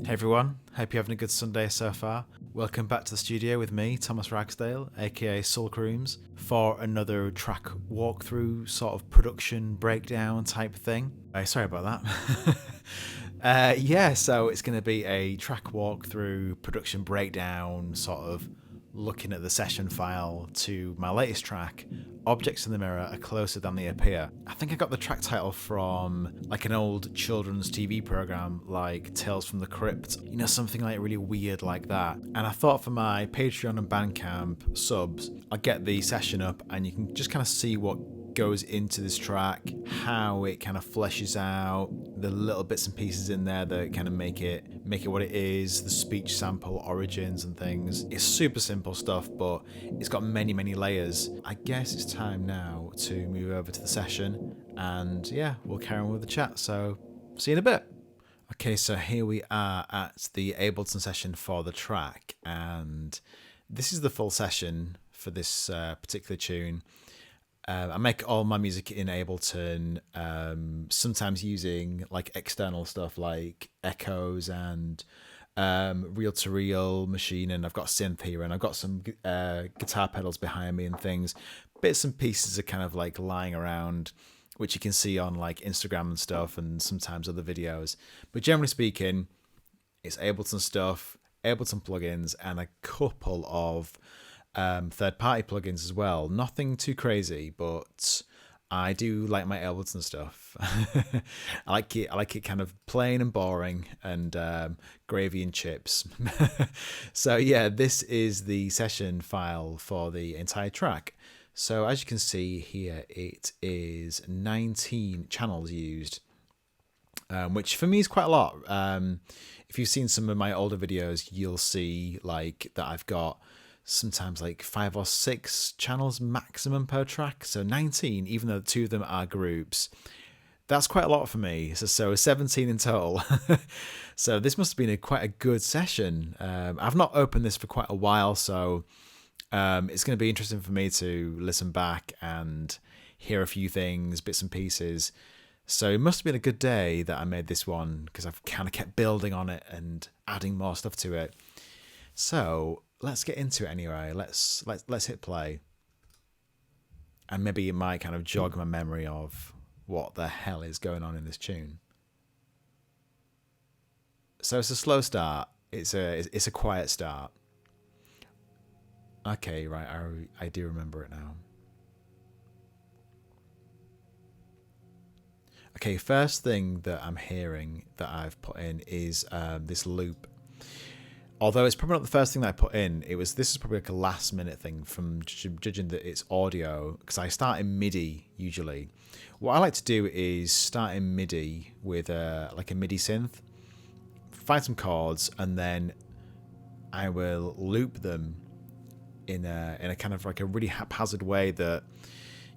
Hey everyone, hope you're having a good Sunday so far. Welcome back to the studio with me, Thomas Ragsdale, aka Sulk, for another track walkthrough, sort of production breakdown type thing. Sorry about that. So it's going to be a track walkthrough, production breakdown, sort of looking at the session file to my latest track, Objects in the Mirror Are Closer Than They Appear. I think I got the track title from like an old children's TV program like Tales from the Crypt, something like really weird like that. And I thought for my Patreon and Bandcamp subs, I'll get the session up and you can just kind of see what goes into this track, how it kind of fleshes out, the little bits and pieces in there that kind of make it what it is, the speech sample origins and things. It's super simple stuff, but it's got many layers. I guess it's time now to move over to the session, and yeah, we'll carry on with the chat, so see you in a bit. Okay, so here we are at the Ableton session for the track, and this is the full session for this particular tune. I make all my music in Ableton, sometimes using like external stuff like echoes and reel-to-reel machine, and I've got synth here, and I've got some guitar pedals behind me and things. Bits and pieces are kind of like lying around, which you can see on like Instagram and stuff, and sometimes other videos. But generally speaking, it's Ableton stuff, Ableton plugins, and a couple of third-party plugins as well. Nothing too crazy, but I do like my Ableton stuff. I like it kind of plain and boring and gravy and chips. So yeah, this is the session file for the entire track. So as you can see here, it is 19 channels used, which for me is quite a lot. If you've seen some of my older videos, you'll see like that I've got sometimes like 5 or 6 channels maximum per track. So 19, even though 2 of them are groups, that's quite a lot for me. So 17 in total. So this must have been quite a good session. I've not opened this for quite a while, so it's going to be interesting for me to listen back and hear a few things, bits and pieces. So it must have been a good day that I made this one, because I've kind of kept building on it and adding more stuff to it. So let's get into it anyway. Let's hit play, and maybe it might kind of jog my memory of what the hell is going on in this tune. So it's a slow start. It's a quiet start. Okay, right. I do remember it now. Okay, first thing that I'm hearing that I've put in is this loop. Although it's probably not the first thing that I put in, this is probably like a last minute thing from judging that it's audio, because I start in MIDI usually. What I like to do is start in MIDI with like a MIDI synth, find some chords, and then I will loop them in a kind of like a really haphazard way that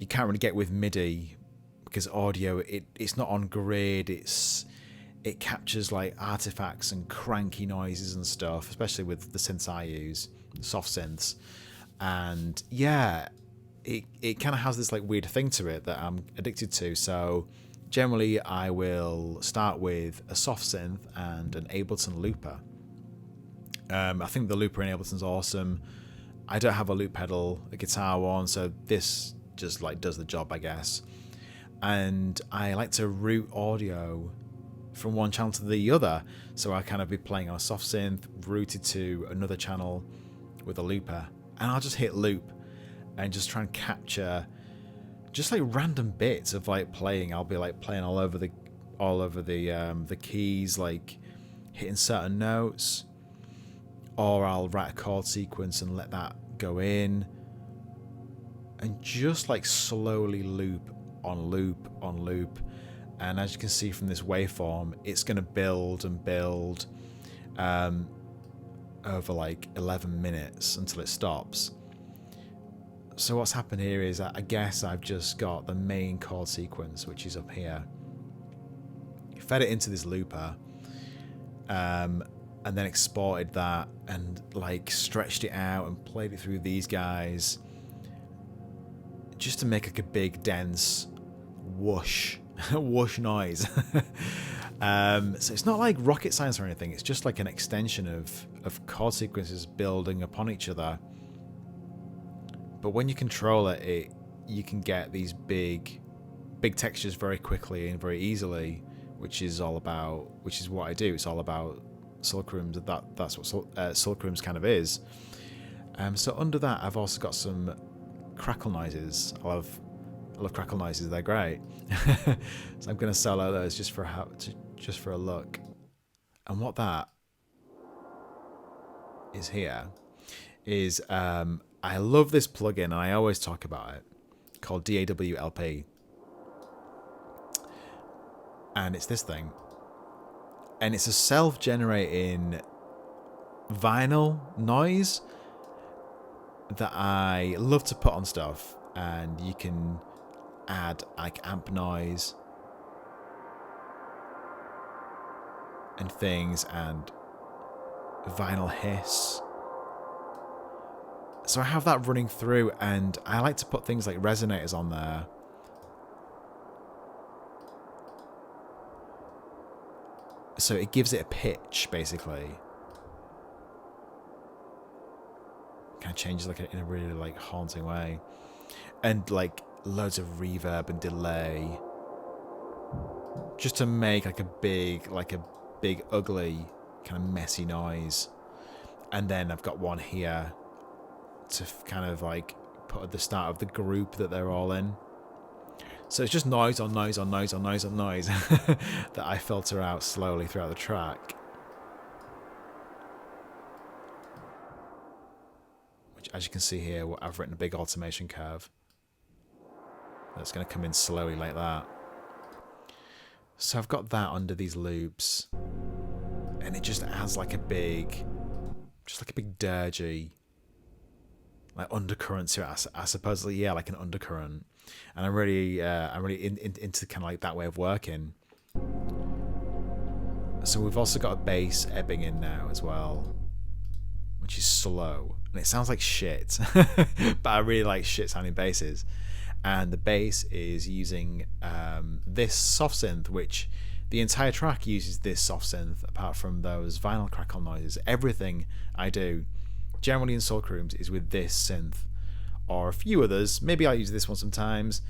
you can't really get with MIDI, because audio it's not on grid. It captures like artifacts and cranky noises and stuff, especially with the synths I use, soft synths. And yeah, it kind of has this like weird thing to it that I'm addicted to. So generally I will start with a soft synth and an Ableton looper. I think the looper in Ableton's awesome. I don't have a loop pedal, a guitar one, so this just like does the job, I guess. And I like to route audio from one channel to the other, so I kind of be playing on a soft synth routed to another channel with a looper, and I'll just hit loop and just try and capture just like random bits of like playing. I'll be like playing all over the keys, like hitting certain notes, or I'll write a chord sequence and let that go in, and just like slowly loop on loop on loop. And as you can see from this waveform, it's going to build and build over like 11 minutes until it stops. So what's happened here is I guess I've just got the main chord sequence, which is up here, fed it into this looper, and then exported that and like stretched it out and played it through these guys just to make like a big dense whoosh whoosh noise. So it's not like rocket science or anything. It's just like an extension of chord sequences building upon each other. But when you control it, you can get these big textures very quickly and very easily, which is what I do. It's all about Sulk Rooms. That's what Sulk Rooms kind of is. So under that, I've also got some crackle noises. I love crackle noises. They're great. So I'm going to solo those just for a look. And what that is here is I love this plugin, and I always talk about it, called DAWLP. And it's this thing. And it's a self-generating vinyl noise that I love to put on stuff. And you can add like amp noise and things and vinyl hiss. So I have that running through, and I like to put things like resonators on there. So it gives it a pitch, basically. Kind of changes like in a really like haunting way. And like loads of reverb and delay. Just to make like a big ugly kind of messy noise. And then I've got one here to kind of like put at the start of the group that they're all in. So it's just noise on noise on noise on noise on noise that I filter out slowly throughout the track. Which, as you can see here, I've written a big automation curve that's going to come in slowly like that. So I've got that under these loops, and it just adds like a big dirgy like undercurrent to it. I suppose, yeah, like an undercurrent. And I'm really into kind of like that way of working. So we've also got a bass ebbing in now as well, which is slow, and it sounds like shit, but I really like shit sounding basses. And the bass is using this soft synth, which the entire track uses this soft synth, apart from those vinyl crackle noises. Everything I do, generally in Sulk Rooms, is with this synth, or a few others. Maybe I'll use this one sometimes.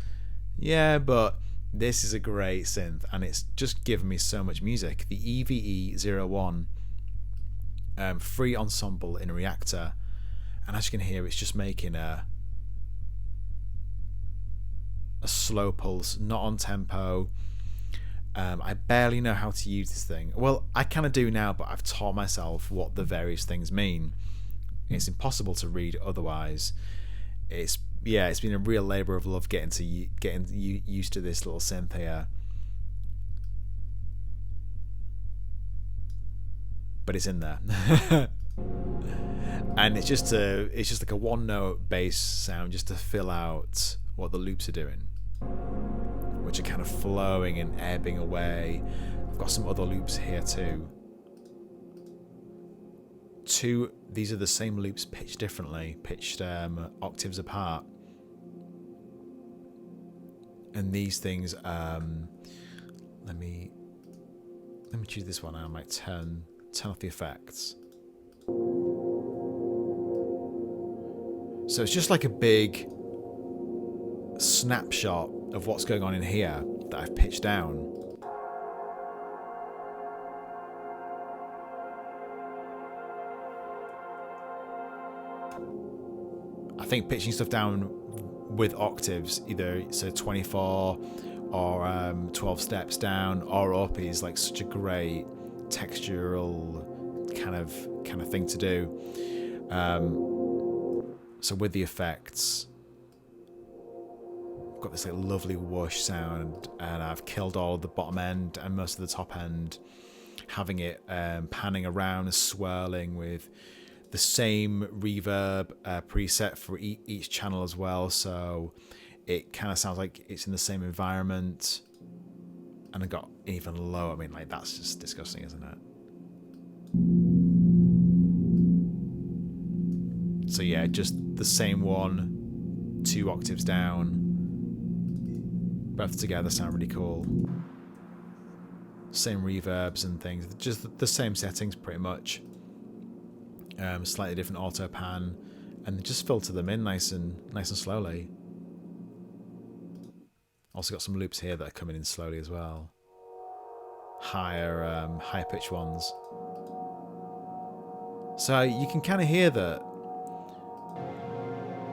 Yeah, but this is a great synth, and it's just given me so much music. The EVE-01 free ensemble in Reactor, and as you can hear, it's just making a slow pulse, not on tempo. I barely know how to use this thing. Well, I kind of do now, but I've taught myself what the various things mean. It's impossible to read otherwise. It's been a real labour of love getting used to this little synth here. But it's in there. And it's just like a one note bass sound just to fill out what the loops are doing, which are kind of flowing and ebbing away. I've got some other loops here too. These are the same loops pitched differently, pitched octaves apart. And these things, let me choose this one. I might turn off the effects. So it's just like a big snapshot of what's going on in here that I've pitched down. I think pitching stuff down with octaves, either so 24 or 12 steps down or up, is like such a great textural kind of thing to do. So with the effects, I've got this like lovely whoosh sound, and I've killed all of the bottom end and most of the top end, having it panning around and swirling with the same reverb preset for each channel as well, so it kind of sounds like it's in the same environment. And I got even low. I mean, like, that's just disgusting, isn't it? So yeah, just the same one, 2 octaves down. Both together sound really cool. same reverbs and things, just the same settings pretty much. Slightly different auto pan, and just filter them in nice and slowly. Also got some loops here that are coming in slowly as well. Higher pitched ones. So you can kind of hear that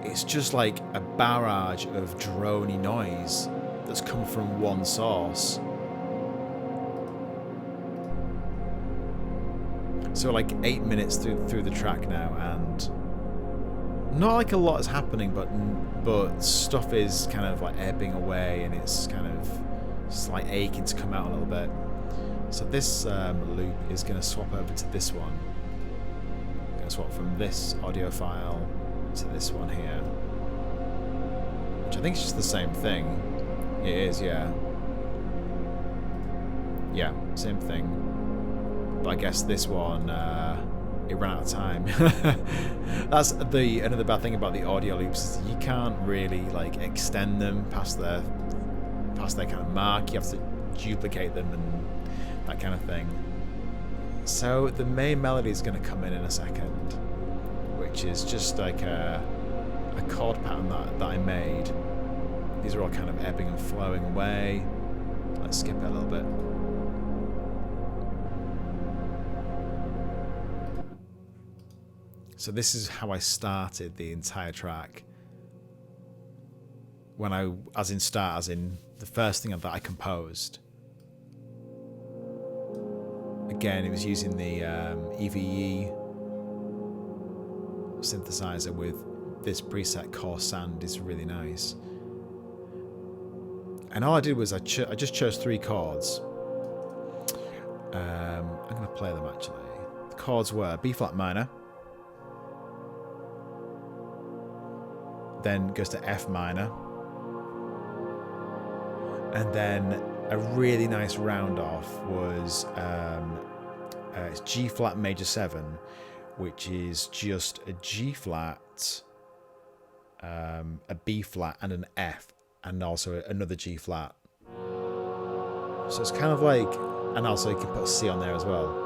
it's just like a barrage of droney noise that's come from one source. So like 8 minutes through the track now, and not like a lot is happening, but stuff is kind of like ebbing away, and it's kind of like aching to come out a little bit. So this loop is going to swap over to this one. I'm going to swap from this audio file to this one here, which I think is just the same thing. It is, yeah. Yeah, same thing. But I guess this one, it ran out of time. That's another bad thing about the audio loops. Is you can't really like extend them past their kind of mark. You have to duplicate them and that kind of thing. So the main melody is going to come in a second, which is just like a chord pattern that I made. These are all kind of ebbing and flowing away. Let's skip it a little bit. So this is how I started the entire track. As in the first thing that I composed. Again, it was using the EVE synthesizer with this preset Coarse Sand. Is really nice. And all I did was I just chose 3 chords. I'm going to play them actually. The chords were B flat minor, then goes to F minor, and then a really nice round off was it's G flat major 7, which is just a G flat, a B flat, and an F, and also another G flat. So it's kind of like, and also you can put a C on there as well.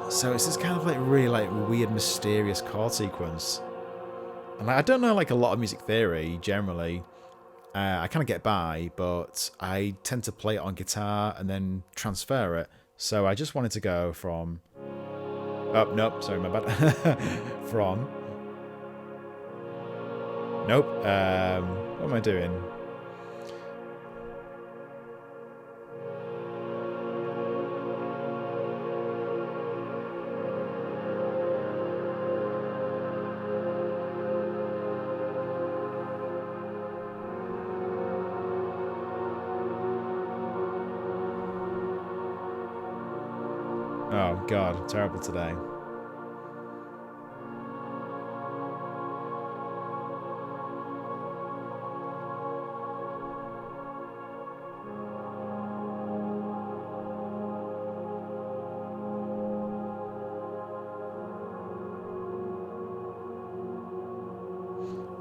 So it's this kind of like really like weird, mysterious chord sequence. And I don't know like a lot of music theory generally. I kind of get by, but I tend to play it on guitar and then transfer it. So I just wanted to go from... Oh, nope, sorry, my bad. From... Nope, what am I doing? Oh god, terrible today.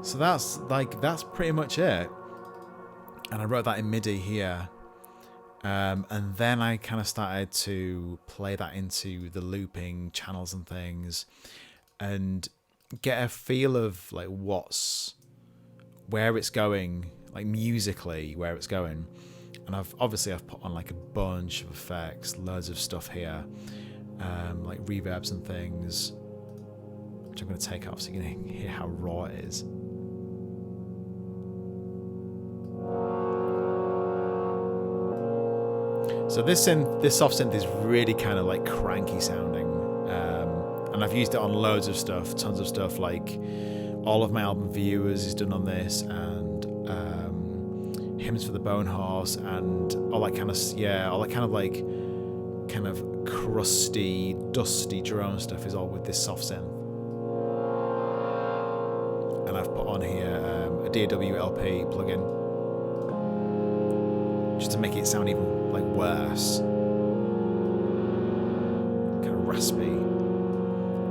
So that's pretty much it. And I wrote that in MIDI here. And then I kind of started to play that into the looping channels and things, and get a feel of like where it's going, like musically, where it's going. And I've put on like a bunch of effects, loads of stuff here, like reverbs and things, which I'm going to take off so you can hear how raw it is. So this soft synth is really kind of like cranky sounding, and I've used it on loads of stuff, tons of stuff. Like all of my album Viewers is done on this, and Hymns for the Bone Horse, and all that kind of like crusty, dusty drone stuff is all with this soft synth. And I've put on here a DAW LP plugin, just to make it sound even like worse, kind of raspy.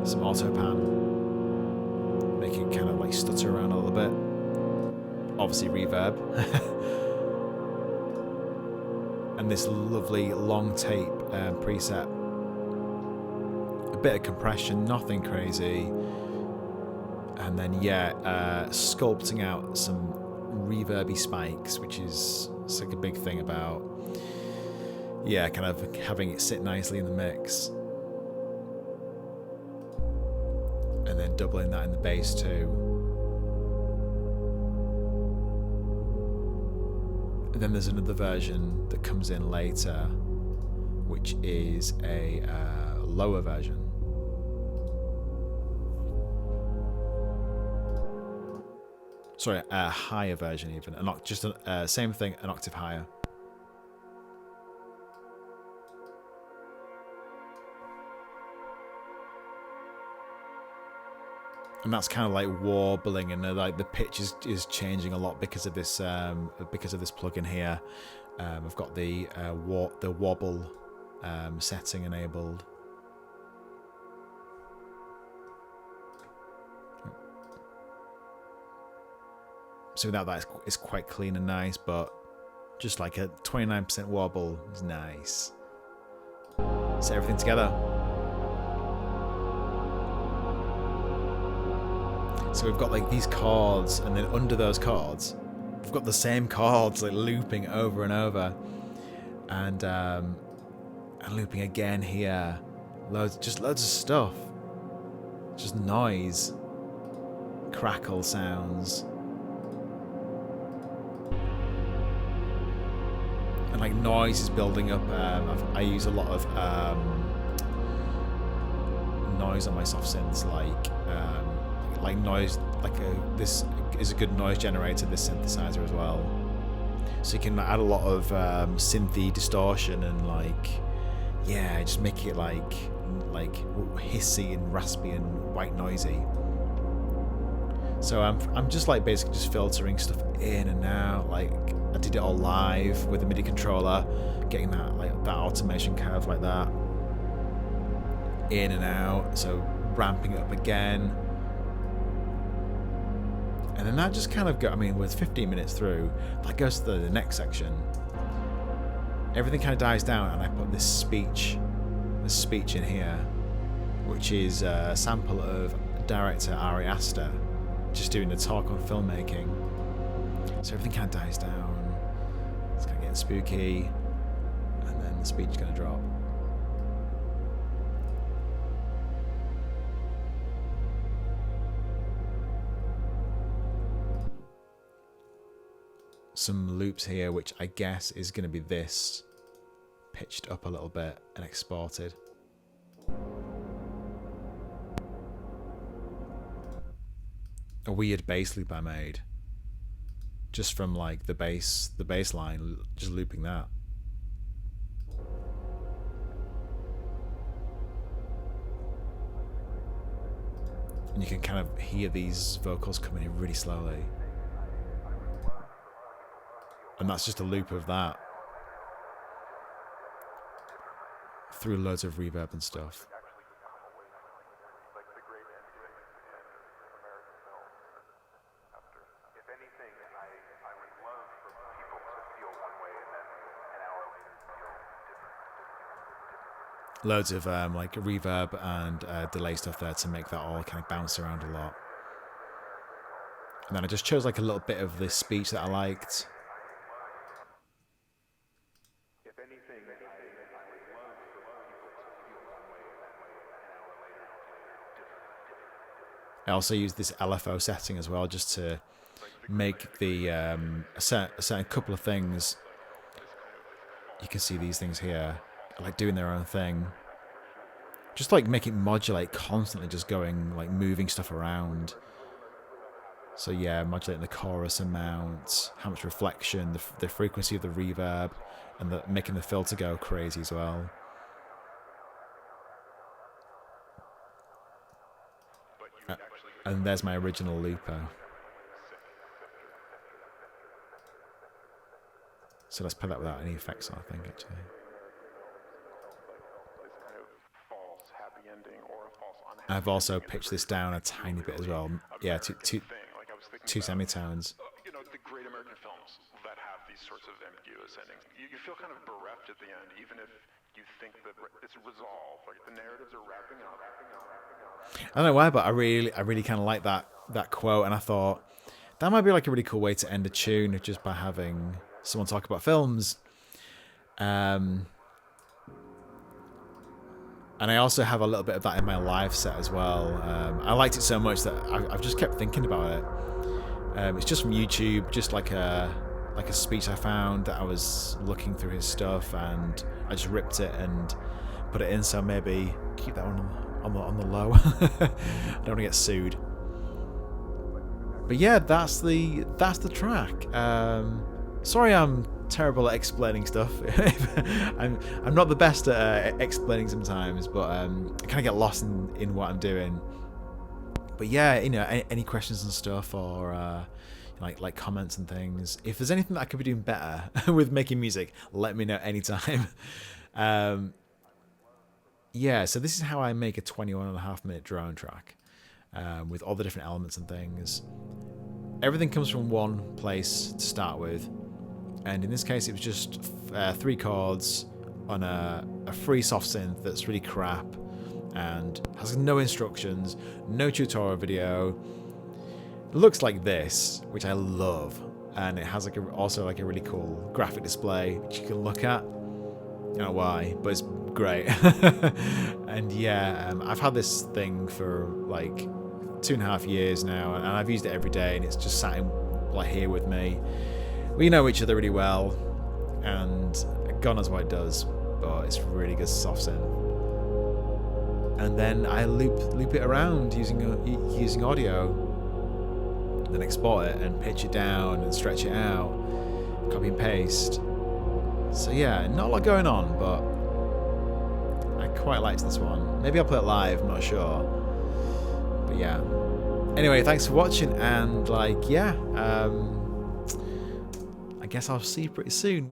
Some auto pan, make it kind of like stutter around a little bit. Obviously reverb. And this lovely long tape preset. A bit of compression, nothing crazy. And then, yeah, sculpting out some reverby spikes, which is like a big thing about, yeah, kind of having it sit nicely in the mix. And then doubling that in the bass too. And then there's another version that comes in later, which is a lower version. Sorry, a higher version even. Just a same thing, an octave higher. And that's kind of like warbling, and like the pitch is changing a lot because of this plugin here. I've got the wobble setting enabled. So without that, it's quite clean and nice, but just like a 29% wobble is nice. Set everything together. So we've got like these chords, and then under those chords, we've got the same chords like looping over and over, and looping again here. Loads of stuff. Just noise, crackle sounds. And like noise is building up. I use a lot of noise on my soft synths, like noise. This is a good noise generator. This synthesizer as well, so you can add a lot of synthy distortion and yeah, just make it like hissy and raspy and white noisy. So I'm just like basically just filtering stuff in and out. Like I did it all live with the MIDI controller, getting that that automation curve like that, in and out. So ramping it up again, and then that just kind of we're 15 minutes through. That goes to the next section. Everything kind of dies down, and I put this speech in here, which is a sample of director Ari Aster just doing a talk on filmmaking. So everything kind of dies down. It's kind of getting spooky, and then the speech is going to drop. Some loops here, which I guess is going to be this, pitched up a little bit and exported. A weird bass loop I made, just from like the bass line, just looping that. And you can kind of hear these vocals coming in really slowly. And that's just a loop of that through loads of reverb and stuff. Loads of like reverb and delay stuff there to make that all kind of bounce around a lot. And then I just chose like a little bit of this speech that I liked. I also used this LFO setting as well, just to make the a certain couple of things. You can see these things here, like doing their own thing. Just like make it modulate constantly, just going like moving stuff around. So yeah, modulating the chorus amount, how much reflection, the frequency of the reverb, and making the filter go crazy as well. And there's my original looper. So let's play that without any effects on, I think, actually. I've also pitched this down a tiny bit as well. Yeah, two semitones. You know, the great American films that have these sorts of ambiguous endings. You feel kind of bereft at the end, even if you think that it's resolved, like the narratives are wrapping up. I don't know why, but I really kind of like that quote, and I thought that might be like a really cool way to end a tune, just by having someone talk about films. And I also have a little bit of that in my live set as well. I liked it so much that I've just kept thinking about it. It's just from YouTube, just like a speech I found that I was looking through his stuff, and I just ripped it and put it in. So maybe keep that one on the low. I don't want to get sued. But yeah, that's the track. Sorry, I'm terrible at explaining stuff. I'm not the best at explaining sometimes, but I kind of get lost in what I'm doing. But yeah, you know, any questions and stuff, or like comments and things. If there's anything that I could be doing better with making music, let me know anytime. Yeah, so this is how I make a 21.5-minute drone track, with all the different elements and things. Everything comes from one place to start with, and in this case it was just 3 chords on a free soft synth that's really crap and has no instructions, no tutorial video. It looks like this, which I love, and it has also a really cool graphic display which you can look at. I don't know why, but it's great. And yeah, I've had this thing for like 2.5 years now, and I've used it every day, and it's just sat in here with me. We know each other really well, and God knows what it does, but it's really good soft synth. And then I loop it around using audio, then export it and pitch it down and stretch it out, copy and paste. So yeah, not a lot going on, but I quite liked this one. Maybe I'll play it live, I'm not sure. But yeah. Anyway, thanks for watching, and I guess I'll see you pretty soon.